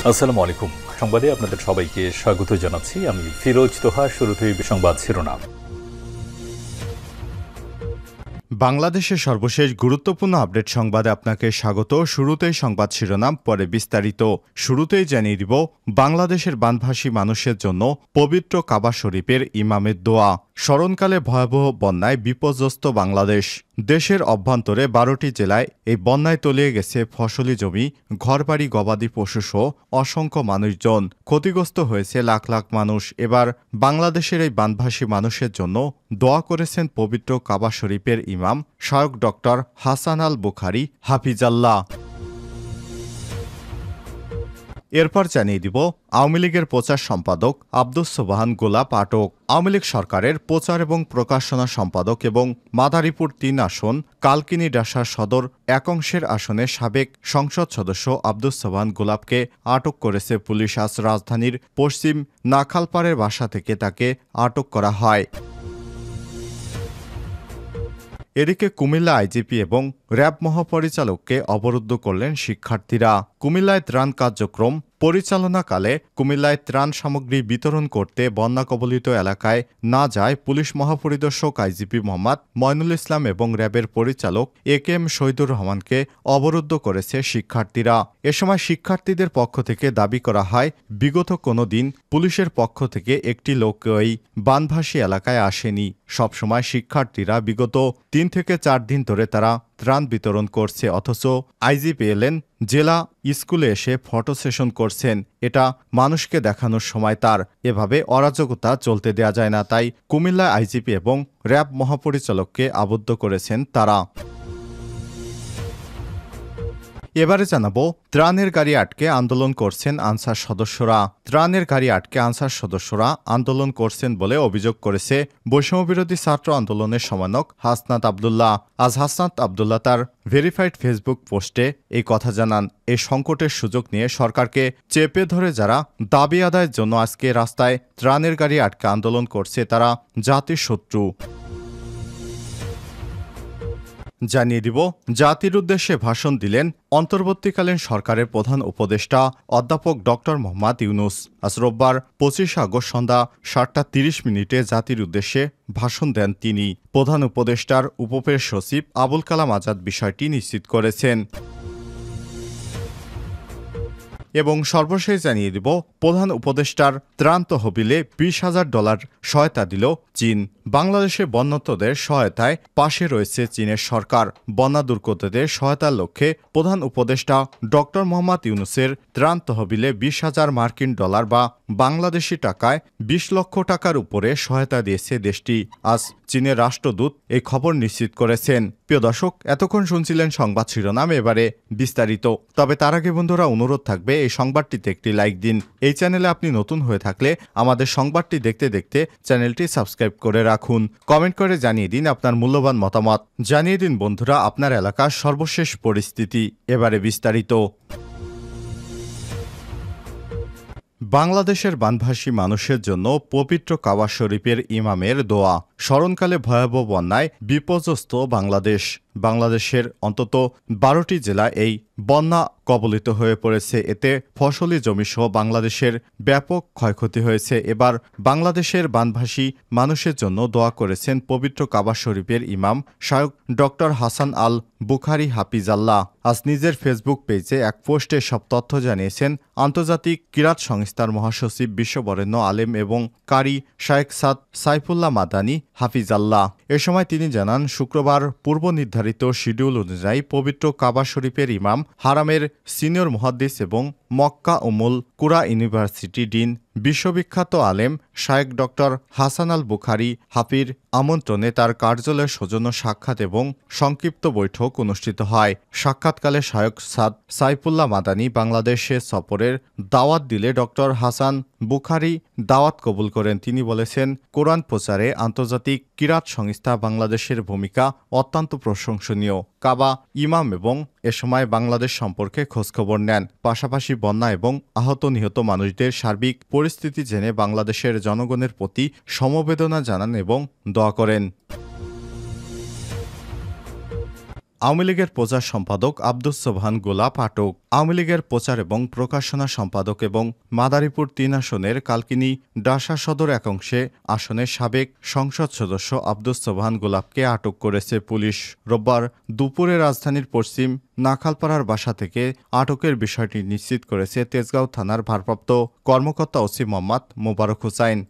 আসসালামু আলাইকুম। সংবাদে আপনাদের সবাইকে স্বাগত জানাচ্ছি। আমি ফিরোজ তোহা। শুরুতেই সংবাদ শিরোনাম। বাংলাদেশের সর্বশেষ গুরুত্বপূর্ণ আপডেট সংবাদে আপনাকে স্বাগত। শুরুতেই সংবাদ শিরোনাম, পরে বিস্তারিত। শুরুতেই জানিয়ে দিব, বাংলাদেশের বানভাসী মানুষের জন্য পবিত্র কাবা শরীফের ইমামের দোয়া। স্মরণকালে ভয়াবহ বন্যায় বিপর্যস্ত বাংলাদেশ। দেশের অভ্যন্তরে 12টি জেলায় এই বন্যায় তলিয়ে গেছে ফসলি জমি, ঘরবাড়ি, গবাদি পশুসহ অসংখ্য মানুষজন। ক্ষতিগ্রস্ত হয়েছে লাখ লাখ মানুষ। এবার বাংলাদেশের এই বানভাসী মানুষের জন্য দোয়া করেছেন পবিত্র কাবা শরীফের ইমাম শায়খ ডক্টর হাসান আল বুখারী হাফিজাল্লাহ। এরপর জানিয়ে দিব, আওয়ামী লীগের প্রচার সম্পাদক আব্দুস সোবহান গোলাপ আটক। আওয়ামী লীগ সরকারের প্রচার এবং প্রকাশনা সম্পাদক এবং মাদারীপুর 3 আসন কালকিনি ডাসার সদর একাংশের আসনে সাবেক সংসদ সদস্য আব্দুস সোবহান গোলাপকে আটক করেছে পুলিশ। আজ রাজধানীর পশ্চিম নাখালপাড়ের বাসা থেকে তাকে আটক করা হয়। এদিকে কুমিল্লা আইজিপি এবং র্যাব মহাপরিচালককে অবরুদ্ধ করলেন শিক্ষার্থীরা। কুমিল্লায় ত্রাণ কার্যক্রম পরিচালনাকালে কুমিল্লায় ত্রাণ সামগ্রী বিতরণ করতে বন্যা কবলিত এলাকায় না যায় পুলিশ মহাপরিদর্শক আইজিপি মোহাম্মদ ময়নুল ইসলাম এবং র্যাবের পরিচালক একেএম শহীদুর রহমানকে অবরুদ্ধ করেছে শিক্ষার্থীরা। এ সময় শিক্ষার্থীদের পক্ষ থেকে দাবি করা হয়, বিগত কোনো দিন পুলিশের পক্ষ থেকে একটি লোক এই বানভাসী এলাকায় আসেনি। সবসময় শিক্ষার্থীরা বিগত 3 থেকে 4 দিন ধরে তারা ত্রাণ বিতরণ করছে, অথচ আইজিপি এলেন জেলা স্কুলে এসে ফটো সেশন করছেন। এটা মানুষকে দেখানোর সময় তার। এভাবে অরাজকতা চলতে দেয়া যায় না। তাই কুমিল্লা আইজিপি এবং র্যাব মহাপরিচালককে আবদ্ধ করেছেন তারা। এবারে জানাবো, ত্রাণের গাড়ি আটকে আন্দোলন করছেন আনসার সদস্যরা। ত্রাণের গাড়ি আটকে আনসার সদস্যরা আন্দোলন করছেন বলে অভিযোগ করেছে বৈষম্যবিরোধী ছাত্র আন্দোলনের সমন্বয়ক হাসনাত আবদুল্লাহ। আজ হাসনাত আবদুল্লাহ তার ভেরিফাইড ফেসবুক পোস্টে এই কথা জানান। এই সংকটের সুযোগ নিয়ে সরকারকে চেপে ধরে যারা দাবি আদায়ের জন্য আজকে রাস্তায় ত্রাণের গাড়ি আটকে আন্দোলন করছে, তারা জাতির শত্রু। জানিয়ে দিব, জাতির উদ্দেশ্যে ভাষণ দিলেন অন্তর্বর্তীকালীন সরকারের প্রধান উপদেষ্টা অধ্যাপক ডক্টর মোহাম্মদ ইউনূস। আজ রোববার 25 আগস্ট সন্ধ্যা 7:30 জাতির উদ্দেশ্যে ভাষণ দেন তিনি। প্রধান উপদেষ্টার উপপ্রেস সচিব আবুল কালাম আজাদ বিষয়টি নিশ্চিত করেছেন। এবং সর্বশেষ জানিয়ে দিব, প্রধান উপদেষ্টার ত্রাণ তহবিলে $20,000 সহায়তা দিল চীন। বাংলাদেশে বন্যার্তদের সহায়তায় পাশে রয়েছে চীনের সরকার। বন্যা দুর্গতদের সহায়তার লক্ষ্যে প্রধান উপদেষ্টা ডক্টর মোহাম্মদ ইউনূসের ত্রাণ তহবিলে $20,000 বা বাংলাদেশি টাকায় 20 লক্ষ টাকার উপরে সহায়তা দিয়েছে দেশটি। আজ চীনের রাষ্ট্রদূত এই খবর নিশ্চিত করেছেন। প্রিয় দর্শক, এতক্ষণ শুনছিলেন সংবাদ শিরোনাম, এবারে বিস্তারিত। তবে তার আগে বন্ধুরা, অনুরোধ থাকবে এই সংবাদটিতে একটি লাইক দিন। এই চ্যানেলে আপনি নতুন হয়ে থাকলে আমাদের সংবাদটি দেখতে দেখতে চ্যানেলটি সাবস্ক্রাইব করে রাখুন। কমেন্ট করে জানিয়ে দিন আপনার মূল্যবান মতামত। জানিয়ে দিন বন্ধুরা আপনার এলাকার সর্বশেষ পরিস্থিতি। এবারে বিস্তারিত। বাংলাদেশের বানভাসী মানুষের জন্য পবিত্র কাবা শরীফের ইমামের দোয়া। স্মরণকালে ভয়াবহ বন্যায় বিপর্যস্ত বাংলাদেশ। বাংলাদেশের অন্তত 12টি জেলা এই বন্যা কবলিত হয়ে পড়েছে। এতে ফসলি জমিসহ বাংলাদেশের ব্যাপক ক্ষয়ক্ষতি হয়েছে। এবার বাংলাদেশের বানভাসী মানুষের জন্য দোয়া করেছেন পবিত্র কাবা শরীফের ইমাম শায়খ ডক্টর হাসান আল বুখারী হাফিজাল্লাহ। আজ নিজের ফেসবুক পেজে এক পোস্টে সব তথ্য জানিয়েছেন আন্তর্জাতিক কিরাত সংস্থার মহাসচিব, বিশ্ববরেণ্য আলেম এবং কারি শায়েখ সাইফুল্লাহ মাদানী হাফিজাল্লাহ। এ সময় তিনি জানান, শুক্রবার পূর্ব নির্ধারিত শিডিউল অনুযায়ী পবিত্র কাবা শরীফের ইমাম, হারামের সিনিয়র মুহাদ্দিস এবং মক্কা উমুল কুরা ইউনিভার্সিটি ডিন বিশ্ববিখ্যাত আলেম শায়েখ ডক্টর হাসান আল বুখারী হাফির আমন্ত্রণে তার কার্যালয়ের সৌজন্য সাক্ষাৎ এবং সংক্ষিপ্ত বৈঠক অনুষ্ঠিত হয়। সাক্ষাৎকালে শায়খ সাইফুল্লাহ মাদানী বাংলাদেশে সফরের দাওয়াত দিলে ডক্টর হাসান বুখারী দাওয়াত কবুল করেন। তিনি বলেছেন, কোরআন প্রচারে আন্তর্জাতিক কিরাত সংস্থা বাংলাদেশের ভূমিকা অত্যন্ত প্রশংসনীয়। কাবা ইমাম এবং এ সময় বাংলাদেশ সম্পর্কে খোঁজখবর নেন। পাশাপাশি বন্যা এবং আহত নিহত মানুষদের সার্বিক পরিস্থিতি জেনে বাংলাদেশের জনগণের প্রতি সমবেদনা জানান এবং দোয়া করেন। আওয়ামী লীগের প্রচার সম্পাদক আব্দুস সোবহান গোলাপ আটক। আওয়ামী লীগের প্রচার এবং প্রকাশনা সম্পাদক এবং মাদারীপুর ৩ আসনের কালকিনি ডাসা সদর একাংশে আসনের সাবেক সংসদ সদস্য আব্দুস সোবহান গোলাপকে আটক করেছে পুলিশ। রোববার দুপুরে রাজধানীর পশ্চিম নাখালপাড়ার বাসা থেকে আটকের বিষয়টি নিশ্চিত করেছে তেজগাঁও থানার ভারপ্রাপ্ত কর্মকর্তা ওসি মোহাম্মদ মোবারক হোসাইন।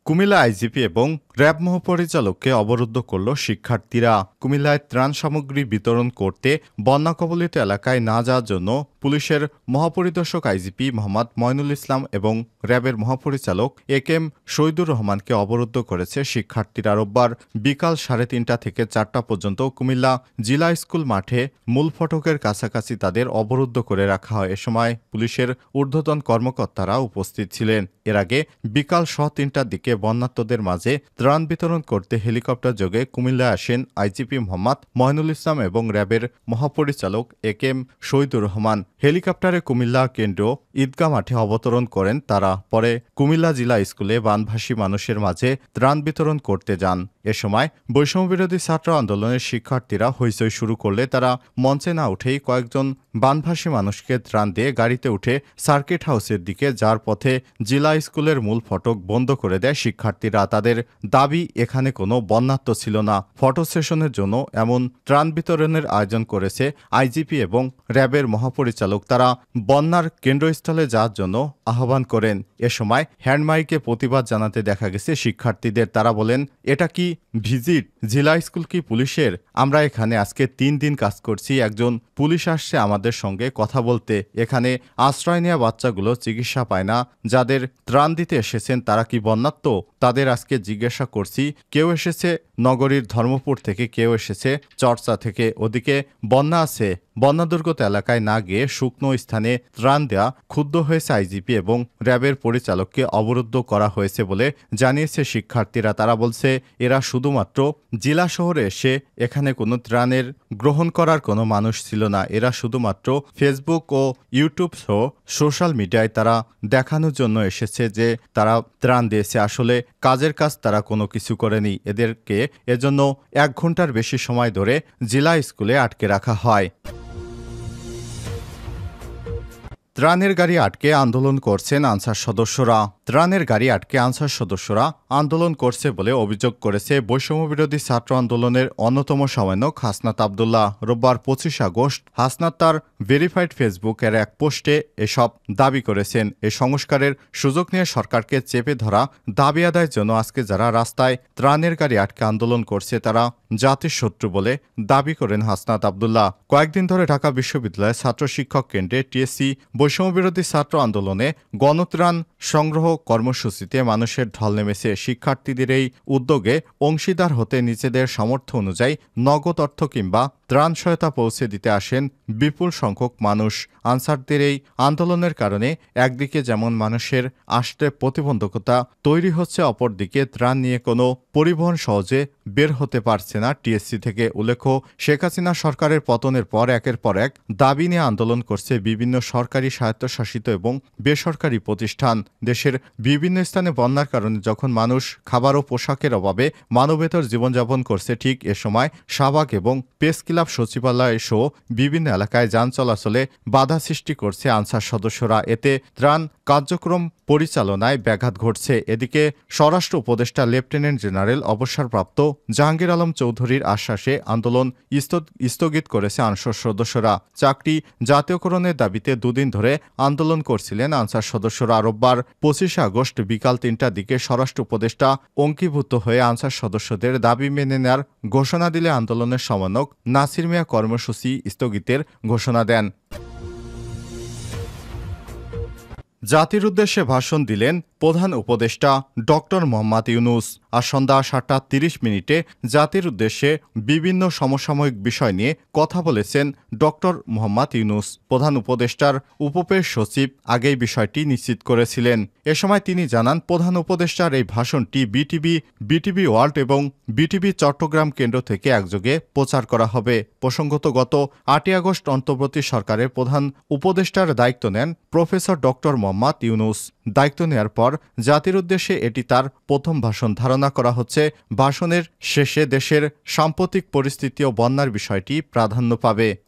কুমিল্লা আইজিপি এবং র্যাব মহাপরিচালককে অবরুদ্ধ করল শিক্ষার্থীরা। কুমিল্লায় ত্রাণ সামগ্রী বিতরণ করতে বন্যা কবলিত এলাকায় না যাওয়ার জন্য পুলিশের মহাপরিদর্শক আইজিপি মোহাম্মদ ময়নুল ইসলাম এবং র্যাবের মহাপরিচালক একেএম শহীদুর রহমানকে অবরুদ্ধ করেছে শিক্ষার্থীরা। রোববার বিকাল 3:30 থেকে 4টা পর্যন্ত কুমিল্লা জিলা স্কুল মাঠে মূল ফটকের কাছাকাছি তাদের অবরুদ্ধ করে রাখা হয়। এ সময় পুলিশের ঊর্ধ্বতন কর্মকর্তারা উপস্থিত ছিলেন। এর আগে বিকাল 3:30টার দিকে বন্যার্তদের মাঝে ত্রাণ বিতরণ করতে হেলিকপ্টার যোগে কুমিল্লায় আসেন আইজিপি মোহাম্মদ ময়নুল ইসলাম এবং র্যাবের মহাপরিচালক একেএম শহীদুর রহমান। হেলিকপ্টারে কুমিল্লা কেন্দ্র ঈদগাহ মাঠে অবতরণ করেন তারা। পরে কুমিল্লা জিলা স্কুলে বানভাসী মানুষের মাঝে ত্রাণ বিতরণ করতে যান। এ সময় বৈষম্যবিরোধী ছাত্র আন্দোলনের শিক্ষার্থীরা হইচই শুরু করলে তারা মঞ্চে না উঠেই কয়েকজন বানভাসী মানুষকে ত্রাণ দিয়ে গাড়িতে উঠে সার্কিট হাউসের দিকে যার পথে জিলা স্কুলের মূল ফটক বন্ধ করে দেয় শিক্ষার্থীরা। তাদের দাবি এখানে কোনো বন্যাত্ম ছিল না। ফটো সেশনের জন্য এমন ত্রাণ বিতরণের আয়োজন করেছে আইজিপি এবং র্যাবের মহাপরিচালক। তারা বন্যার কেন্দ্রস্থলে যাওয়ার জন্য আহ্বান করেন। এ সময় হ্যান্ডমাইকে প্রতিবাদ জানাতে দেখা গেছে শিক্ষার্থীদের। তারা বলেন, এটা কি ভিজিট? জেলা স্কুল কি পুলিশের? আমরা এখানে আজকে 3 দিন কাজ করছি, একজন পুলিশ আসছে আমাদের সঙ্গে কথা বলতে। এখানে আশ্রয় নেওয়া বাচ্চাগুলো চিকিৎসা পায় না। যাদের ত্রাণ দিতে এসেছেন তারা কি বন্যাত্ম? তাদের আজকে জিজ্ঞাসা করছি। কেউ এসেছে নগরীর ধর্মপুর থেকে, কেউ এসেছে চর্চা থেকে। ওদিকে বন্যা আছে, বন্যাদুর্গত এলাকায় না গিয়ে শুকনো স্থানে ত্রাণ দেয়া। ক্ষুব্ধ হয়েছে আইজিপি এবং র্যাবের পরিচালককে অবরুদ্ধ করা হয়েছে বলে জানিয়েছে শিক্ষার্থীরা। তারা বলছে, এরা শুধুমাত্র জেলা শহরে এসে এখানে কোনো ত্রাণের গ্রহণ করার কোনো মানুষ ছিল না। এরা শুধুমাত্র ফেসবুক ও ইউটিউব সহ সোশ্যাল মিডিয়ায় তারা দেখানোর জন্য এসেছে যে তারা ত্রাণ দিয়েছে। আসলে কাজের কাজ তারা কোনো কিছু করেনি। এদেরকে এজন্য 1 ঘন্টার বেশি সময় ধরে জেলা স্কুলে আটকে রাখা হয়। ত্রাণের গাড়ি আটকে আন্দোলন করছেন আনসার সদস্যরা। ত্রাণের গাড়ি আটকে আনসার সদস্যরা আন্দোলন করছে বলে অভিযোগ করেছে বৈষম্যবিরোধী ছাত্র আন্দোলনের অন্যতম সমন্বয়ক হাসনাত আব্দুল্লাহ। রোববার 25 আগস্ট হাসনাত তার ভেরিফাইড ফেসবুকের এক পোস্টে এসব দাবি করেছেন। এই সংস্কারের সুযোগ নিয়ে সরকারকে চেপে ধরা দাবি আদায়ের জন্য আজকে যারা রাস্তায় ত্রাণের গাড়ি আটকে আন্দোলন করছে তারা জাতির শত্রু বলে দাবি করেন হাসনাত আব্দুল্লাহ। কয়েকদিন ধরে ঢাকা বিশ্ববিদ্যালয়ের ছাত্র শিক্ষক কেন্দ্রে টিএসসি বৈষম্যবিরোধী ছাত্র আন্দোলনে গণত্রাণ সংগ্রহ কর্মসূচিতে মানুষের ঢল নেমেছে। শিক্ষার্থীদের এই উদ্যোগে অংশীদার হতে নিজেদের সামর্থ্য অনুযায়ী নগদ অর্থ কিংবা ত্রাণ সহায়তা পৌঁছে দিতে আসেন বিপুল সংখ্যক মানুষ। আনসারদের এই আন্দোলনের কারণে একদিকে যেমন মানুষের আসতে প্রতিবন্ধকতা তৈরি হচ্ছে, অপরদিকে ত্রাণ নিয়ে কোনো পরিবহন সহজে বের হতে পারছে না টিএসসি থেকে। উল্লেখ্য, শেখ হাসিনা সরকারের পতনের পর একের পর এক দাবি নিয়ে আন্দোলন করছে বিভিন্ন সরকারি, স্বায়ত্তশাসিত এবং বেসরকারি প্রতিষ্ঠান। দেশের বিভিন্ন স্থানে বন্যার কারণে যখন মানুষ খাবার ও পোশাকের অভাবে মানবেতর জীবনযাপন করছে, ঠিক এ সময় শাহবাগ এবং প্রেস ক্লাব, সচিবালয় সহ বিভিন্ন এলাকায় যান চলাচলে বাধা সৃষ্টি করছে আনসার সদস্যরা। এতে ত্রাণ কার্যক্রম পরিচালনায় ব্যাঘাত ঘটছে। এদিকে স্বরাষ্ট্র উপদেষ্টা লেফটেন্যান্ট জেনারেল অবসরপ্রাপ্ত জাহাঙ্গীর আলম চৌধুরীর আশ্বাসে আন্দোলন স্থগিত করেছে আনসার সদস্যরা। চাকরি জাতীয়করণের দাবিতে 2 দিন ধরে আন্দোলন করছিলেন আনসার সদস্যরা। রোববার 25 আগস্ট বিকাল 3টার দিকে স্বরাষ্ট্র উপদেষ্টা অঙ্গীভূত হয়ে আনসার সদস্যদের দাবি মেনে নেওয়ার ঘোষণা দিলে আন্দোলনের সমন্বয়ক নাসির মিয়া কর্মসূচি স্থগিতের ঘোষণা দেন। জাতির উদ্দেশ্যে ভাষণ দিলেন প্রধান উপদেষ্টা ডক্টর মোহাম্মদ ইউনূস। আর সন্ধ্যা 7:30 জাতির উদ্দেশ্যে বিভিন্ন সমসাময়িক বিষয় নিয়ে কথা বলেছেন ডক্টর মোহাম্মদ ইউনূস। প্রধান উপদেষ্টার উপপেশ সচিব আগেই বিষয়টি নিশ্চিত করেছিলেন। এ সময় তিনি জানান, প্রধান উপদেষ্টার এই ভাষণটি বিটিভি ওয়ার্ল্ড এবং বিটিভি চট্টগ্রাম কেন্দ্র থেকে একযোগে প্রচার করা হবে। প্রসঙ্গত, গত 8 আগস্ট অন্তর্বর্তী সরকারের প্রধান উপদেষ্টার দায়িত্ব নেন প্রফেসর ডক্টর মোহাম্মদ ইউনূস। দায়িত্ব নেয়ার পর জাতির উদ্দেশ্যে এটি তার প্রথম ভাষণ। ধারণা করা হচ্ছে ভাষণের শেষে দেশের সাম্প্রতিক পরিস্থিতি ও বন্যার বিষয়টি প্রাধান্য পাবে।